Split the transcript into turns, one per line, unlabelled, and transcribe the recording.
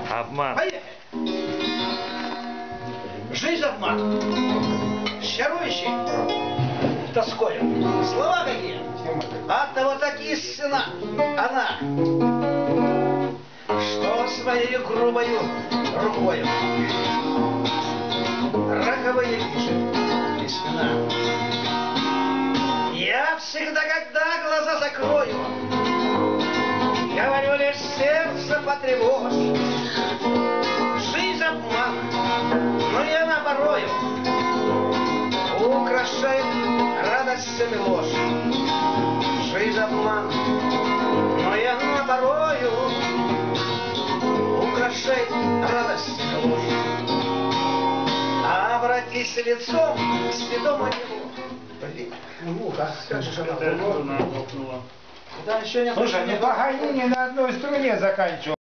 Обман.
Поехали. Жизнь обман. Чарующий тоскою. Слова какие? От того так истина она, что своей грубою рукою роковые пишет письмена. Я всегда, когда глаза закрою, говорю лишь сердце потревожь. Жизнь обман, но я напорою украшает радостями ложь. Жизнь обман, но я напорою украшает радостями ложь. Обратись лицом к святому небу. Блин, муха, как же она лопнула.
Слушай, ну Паганини на одной струне заканчивал.